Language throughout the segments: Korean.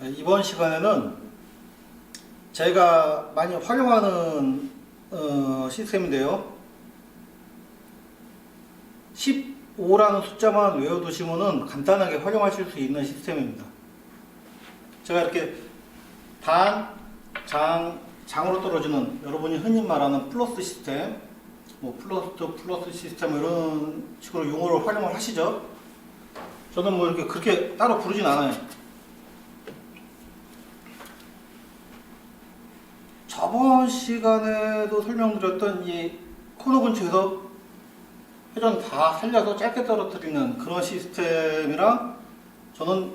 이번 시간에는 제가 많이 활용하는 시스템인데요. 15라는 숫자만 외워두시면 간단하게 활용하실 수 있는 시스템입니다. 제가 이렇게 단, 장으로 떨어지는 여러분이 흔히 말하는 플러스 시스템, 뭐 플러스 시스템 이런 식으로 용어를 활용을 하시죠. 저는 뭐 이렇게 그렇게 따로 부르진 않아요. 저번 시간에도 설명드렸던 이 코너 근처에서 회전 다 살려서 짧게 떨어뜨리는 그런 시스템이랑, 저는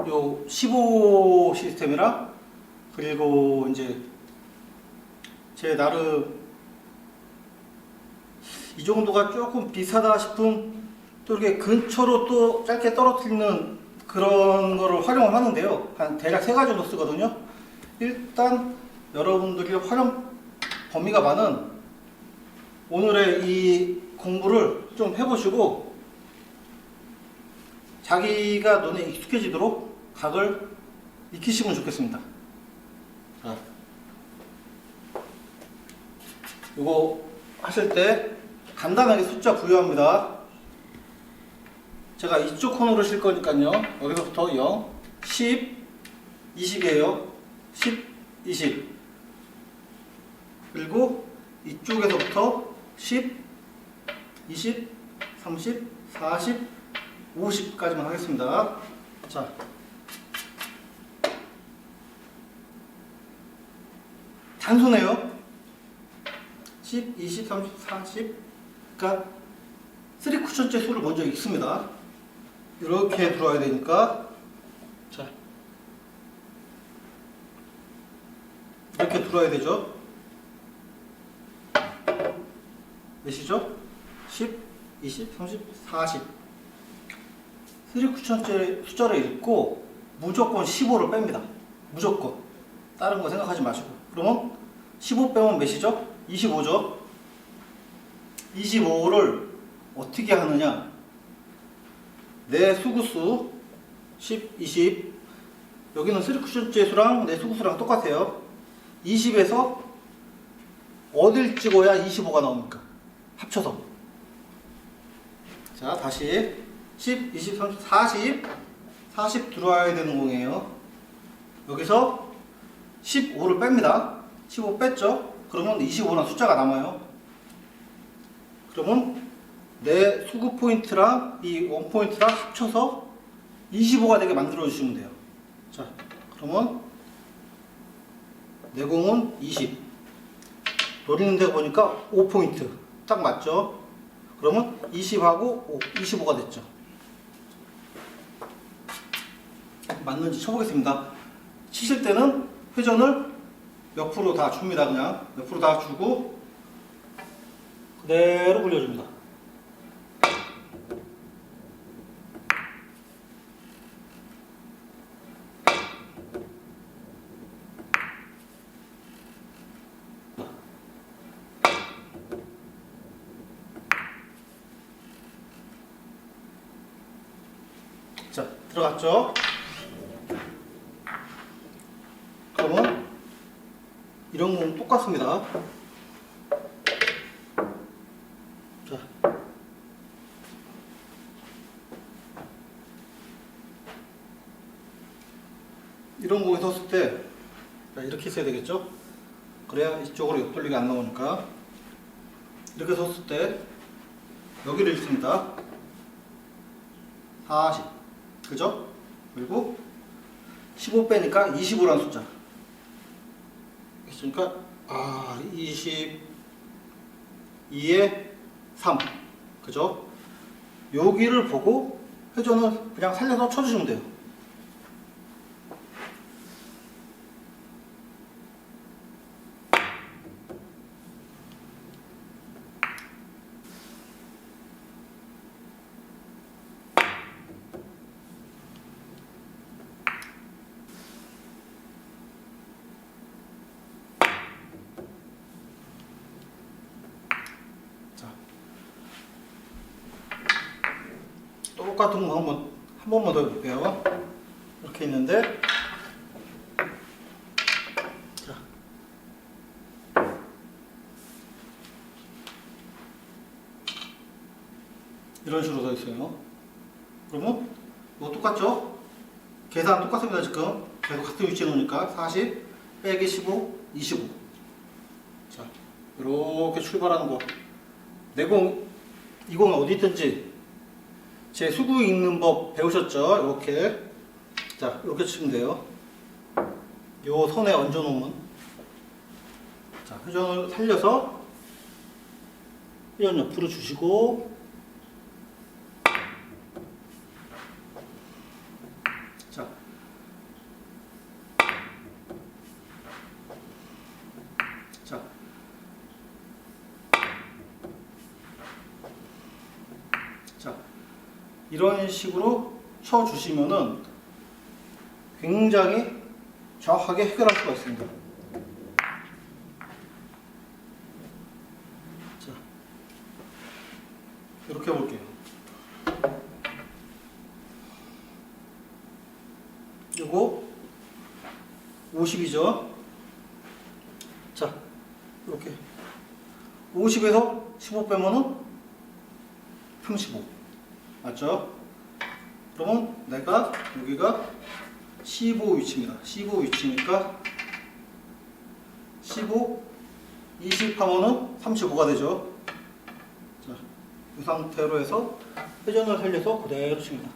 요 15 시스템이랑, 그리고 이제 제 나름 이 정도가 조금 비슷하다 싶은 또 이렇게 근처로 또 짧게 떨어뜨리는 그런 거를 활용을 하는데요. 한 대략 3가지 정도 쓰거든요. 일단 여러분들이 활용 범위가 많은 오늘의 이 공부를 좀 해보시고 자기가 눈에 익숙해지도록 각을 익히시면 좋겠습니다. 자, 이거 하실 때 간단하게 숫자 부여합니다. 제가 이쪽 코너로 실 거니까요. 여기서부터 0, 10, 20이에요. 10, 20. 그리고 이쪽에서부터 10, 20, 30, 40, 50까지만 하겠습니다. 자, 단순해요. 10, 20, 30, 40. 그러니까 3쿠션째 수를 먼저 읽습니다. 이렇게 들어와야 되니까, 자, 이렇게 들어와야 되죠. 몇이죠? 10, 20, 30, 40. 3쿠션째 숫자를 읽고 무조건 15를 뺍니다. 무조건. 다른 거 생각하지 마시고. 그러면 15 빼면 몇이죠? 25죠? 25를 어떻게 하느냐? 내 수구수 10, 20. 여기는 3쿠션째 수랑 내 수구수랑 똑같아요. 20에서 어딜 찍어야 25가 나옵니까? 합쳐서. 자, 다시 10, 20, 30, 40. 40 들어와야 되는 공이에요. 여기서 15를 뺍니다. 15 뺐죠? 그러면 25라는 숫자가 남아요. 그러면 내 수구 포인트랑 이 원 포인트랑 합쳐서 25가 되게 만들어 주시면 돼요. 자, 그러면 내 공은 20. 노리는 데 보니까 5포인트. 딱 맞죠? 그러면 20하고 5, 25가 됐죠. 맞는지 쳐보겠습니다. 치실 때는 회전을 옆으로 다 줍니다. 그냥 옆으로 다 주고 그대로 굴려줍니다. 자, 들어갔죠? 그러면 이런 건 똑같습니다. 자, 이런 공에 섰을 때 이렇게 있어야 되겠죠? 그래야 이쪽으로 옆돌리기 안 나오니까. 이렇게 섰을 때 여기를 읽습니다. 40. 그죠? 그리고 15 빼니까 25라는 숫자. 그러니까 22에 3. 그죠? 여기를 보고 회전을 그냥 살려서 쳐주시면 돼요. 똑같은 거 한 번만 더 해볼게요. 이렇게 있는데 이런 식으로 써 있어요. 그러면 이거 똑같죠? 계산 똑같습니다. 지금 계속 같은 위치에 놓으니까 40 빼기 15 25. 자, 이렇게 출발하는 거. 내공 이공 어디 있든지 제 수구 읽는 법 배우셨죠? 이렇게. 자, 이렇게 치면 돼요. 요 선에 얹어 놓으면. 자, 회전을 살려서 회전 옆으로 주시고, 자, 자, 자, 이런 식으로 쳐 주시면은 굉장히 정확하게 해결할 수가 있습니다. 자, 이렇게 해볼게요. 요거 50이죠. 자, 이렇게 50에서 15 빼면은 35 맞죠? 그러면 내가 여기가 15 위치입니다. 15 위치니까 15, 20 하면은 35가 되죠. 자, 이 상태로 해서 회전을 살려서 그대로 칩니다.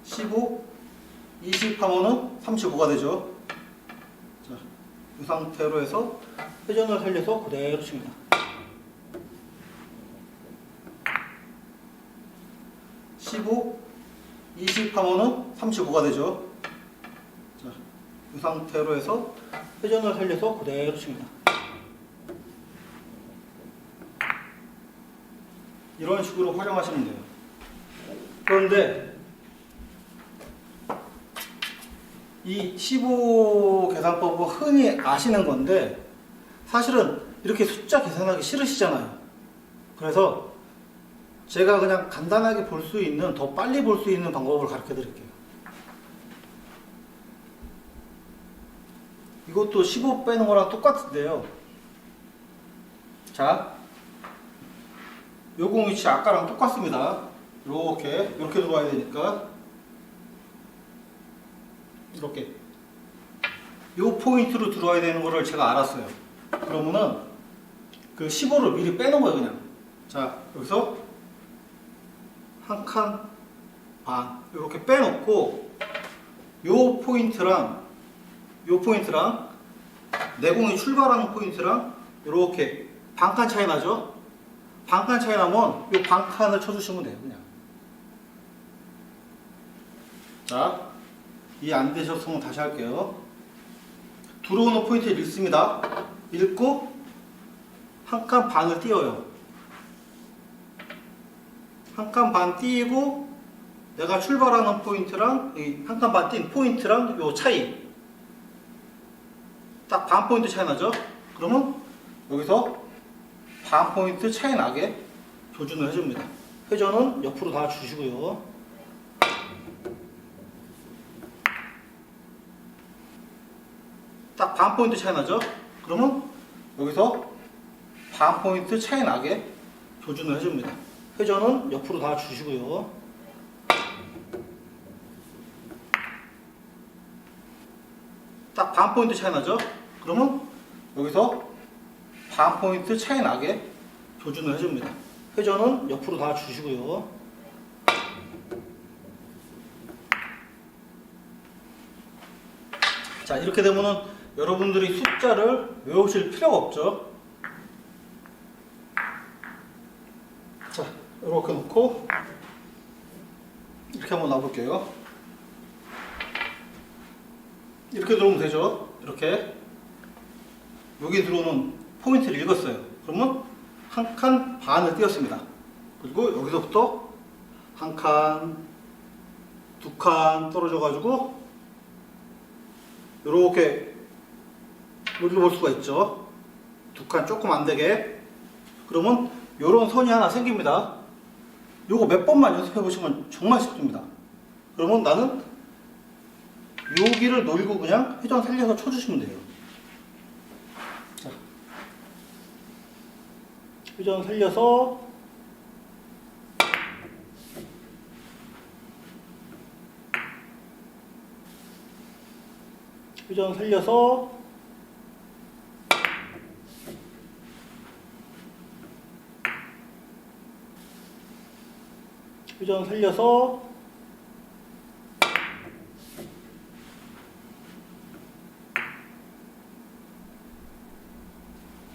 (15) 20 하면은 35가 되죠. 자, 이 상태로 해서 회전을 살려서 그대로 칩니다. 15, 20 하면은 35가 되죠. 자, 이 상태로 해서 회전을 살려서 그대로 칩니다. 이런 식으로 활용하시면 돼요. 그런데 이 15 계산법은 흔히 아시는 건데 사실은 이렇게 숫자 계산하기 싫으시잖아요. 그래서 제가 그냥 간단하게 볼 수 있는, 더 빨리 볼 수 있는 방법을 가르쳐 드릴게요. 이것도 15 빼는 거랑 똑같은데요. 자, 요 공 위치 아까랑 똑같습니다. 이렇게 들어와야 되니까 이렇게 요 포인트로 들어와야 되는 거를 제가 알았어요. 그러면은 그 15를 미리 빼는 거예요, 그냥. 자, 여기서 한 칸 반 이렇게 빼놓고 요 포인트랑 내공이 출발하는 포인트랑 이렇게 반칸 차이 나죠? 반칸 차이 나면 요 반칸을 쳐주시면 돼요, 그냥. 자, 이해 안 되셨으면 다시 할게요. 들어오는 포인트를 읽습니다. 읽고 한 칸 반을 띄어요. 한 칸 반 띄고 내가 출발하는 포인트랑 이 한 칸 반 띈 포인트랑 요 차이 딱 반 포인트 차이 나죠? 그러면 여기서 반 포인트 차이 나게 조준을 해줍니다. 회전은 옆으로 다 주시고요. 딱 반 포인트 차이 나죠? 그러면 여기서 반 포인트 차이 나게 조준을 해줍니다. 회전은 옆으로 다 주시고요. 딱 반 포인트 차이 나죠? 그러면 여기서 반 포인트 차이 나게 조준을 해줍니다. 회전은 옆으로 다 주시고요. 자, 이렇게 되면은 여러분들이 숫자를 외우실 필요가 없죠. 자, 이렇게 놓고 이렇게 한번 놔볼게요. 이렇게 들어오면 되죠. 이렇게 여기 들어오는 포인트를 읽었어요. 그러면 한 칸 반을 띄었습니다. 그리고 여기서부터 한 칸, 두 칸 떨어져 가지고 이렇게 올려볼 수가 있죠. 두 칸 조금 안 되게. 그러면 이런 선이 하나 생깁니다. 요거 몇 번만 연습해 보시면 정말 쉽습니다. 그러면 나는 여기를 노리고 그냥 회전 살려서 쳐주시면 돼요. 자, 회전 살려서 회전 살려서 회전 살려서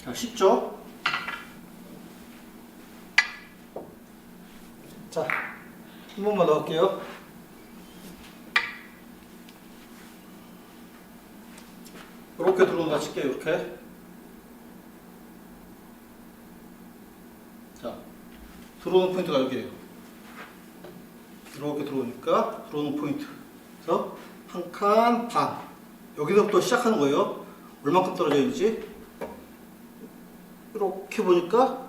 자, 쉽죠? 자, 한 번만 넣을게요. 이렇게 들어온다 칠게요. 이렇게. 자, 들어오는 포인트가 여기에요. 이렇게 들어오니까 들어오는 포인트. 그래서 한 칸 반. 여기서부터 시작하는 거예요. 얼만큼 떨어져 있는지. 이렇게 보니까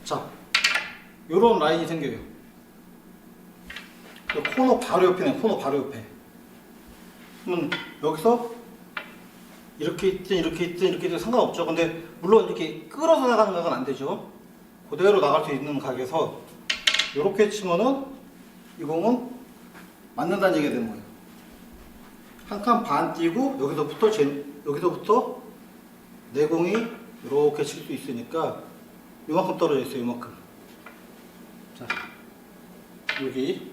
자, 요런 라인이 생겨요. 코너 바로 옆이네. 코너 바로 옆에. 그러면 여기서 이렇게 있든 이렇게 있든 이렇게 있든 상관없죠. 근데 물론 이렇게 끌어서 나가는 각은 안 되죠. 그대로 나갈 수 있는 각에서 이렇게 치면은 이 공은 맞는다는 얘기가 되는 거예요. 한 칸 반 띄고 여기서부터 내 공이 이렇게 칠 수 있으니까 이만큼 떨어져 있어요. 이만큼. 자, 여기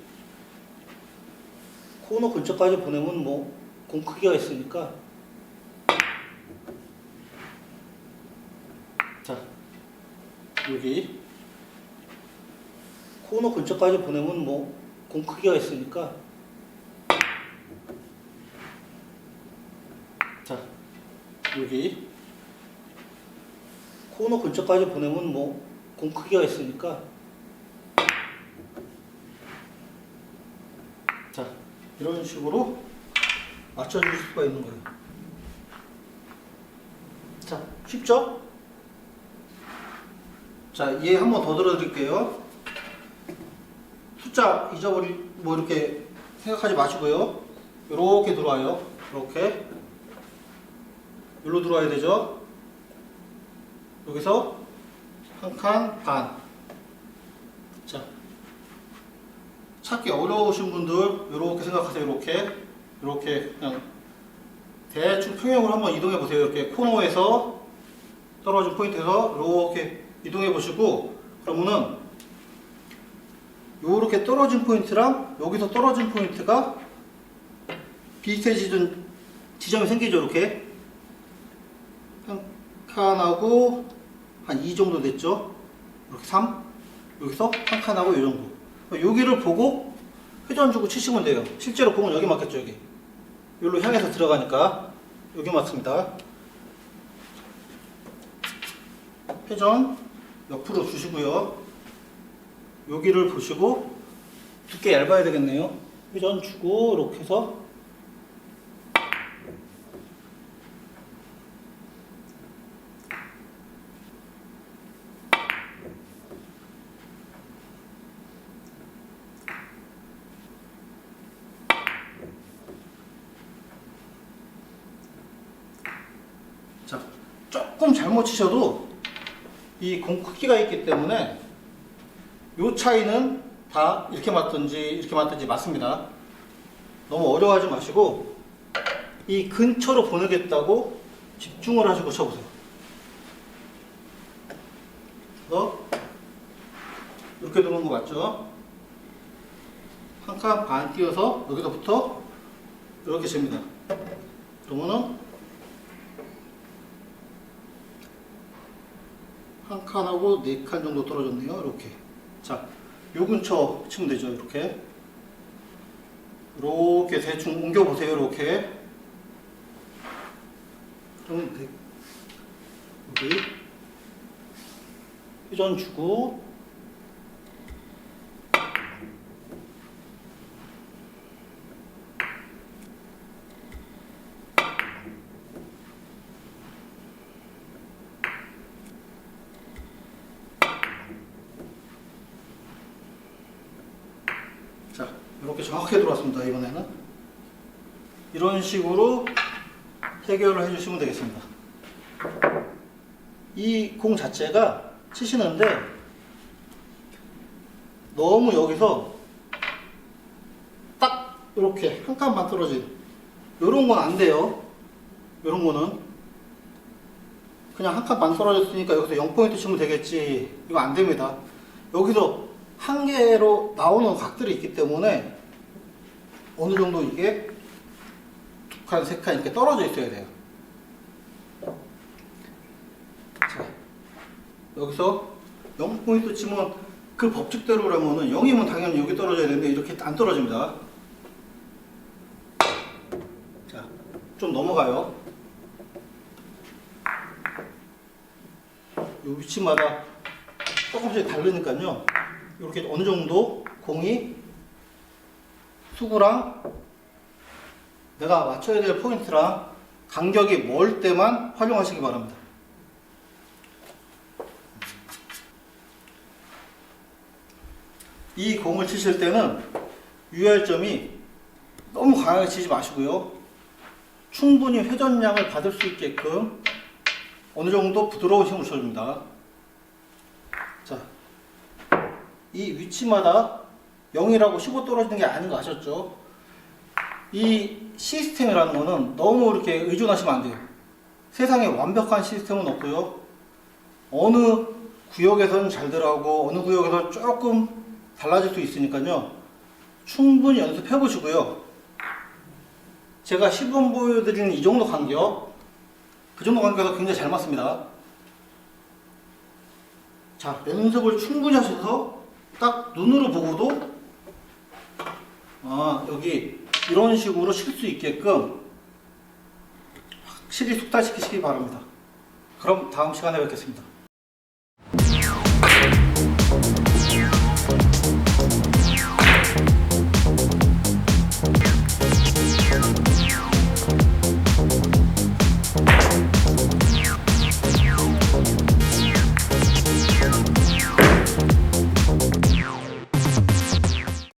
코너 근처까지 보내면 뭐 공 크기가 있으니까 자, 여기 코너 근처까지 보내면 뭐 공 크기가 있으니까 자, 여기 코너 근처까지 보내면 뭐 공 크기가 있으니까 자, 이런 식으로 맞춰줄 수가 있는 거예요. 자, 쉽죠? 자, 이해 한 번 더 들어드릴게요. 숫자 뭐 이렇게 생각하지 마시고요. 이렇게 들어와요. 이렇게 여기로 들어와야 되죠. 여기서 한 칸 반. 자, 찾기 어려우신 분들 이렇게 생각하세요. 이렇게 그냥 대충 평행으로 한번 이동해 보세요. 이렇게 코너에서 떨어진 포인트에서 이렇게 이동해 보시고, 그러면은 요렇게 떨어진 포인트랑 여기서 떨어진 포인트가 비슷해지는 지점이 생기죠. 이렇게 한 칸하고 한 2 정도 됐죠. 이렇게 3, 여기서 한 칸하고 이 정도. 여기를 보고 회전 주고 치시면 돼요. 실제로 공은 여기 맞겠죠. 여기로 향해서 들어가니까 여기 맞습니다. 회전 옆으로 주시고요. 여기를 보시고 두께 얇아야 되겠네요. 회전 주고 이렇게 해서 자, 조금 잘못 치셔도 이 공 크기가 있기 때문에 요 차이는 다 이렇게 맞든지 맞습니다. 너무 어려워하지 마시고 이 근처로 보내겠다고 집중을 하시고 쳐보세요. 그래서 이렇게 들어오는 거 맞죠? 한 칸 반 띄어서 여기서부터 이렇게 잽니다. 그러면은 한 칸하고 4칸 정도 떨어졌네요. 이렇게. 자, 요 근처 치면 되죠. 이렇게 대충 옮겨 보세요. 이렇게. 그럼 여기 회전 주고 자, 이렇게 정확하게 들어왔습니다. 이번에는 이런 식으로 해결을 해주시면 되겠습니다. 이 공 자체가 치시는데 너무 여기서 딱 이렇게 한 칸만 떨어진 요런 건 안 돼요. 요런 거는 그냥 한 칸 반 떨어졌으니까 여기서 0포인트 치면 되겠지. 이거 안 됩니다. 여기서 한 개로 나오는 각들이 있기 때문에 어느 정도 이게 두 칸, 세 칸 이렇게 떨어져 있어야 돼요. 자, 여기서 0포인트 치면 그 법칙대로라면은 0이면 당연히 여기 떨어져야 되는데 이렇게 안 떨어집니다. 자, 좀 넘어가요. 이 위치마다 조금씩 다르니까요. 이렇게 어느 정도 공이 수구랑 내가 맞춰야 될 포인트랑 간격이 멀 때만 활용하시기 바랍니다. 이 공을 치실 때는 유의할 점이 너무 강하게 치지 마시고요. 충분히 회전량을 받을 수 있게끔 어느 정도 부드러운 힘을 줘줍니다. 자, 이 위치마다 0이라고 15 떨어지는 게 아닌 거 아셨죠? 이 시스템이라는 거는 너무 이렇게 의존하시면 안 돼요. 세상에 완벽한 시스템은 없고요. 어느 구역에서는 잘 들어가고 어느 구역에서 조금 달라질 수 있으니까요. 충분히 연습해 보시고요. 제가 시범 보여드리는 이 정도 간격, 그 정도 간격에서 굉장히 잘 맞습니다. 자, 연습을 충분히 하셔서 딱 눈으로 보고도 여기 이런 식으로 칠 수 있게끔 확실히 숙달시키시기 바랍니다. 그럼 다음 시간에 뵙겠습니다.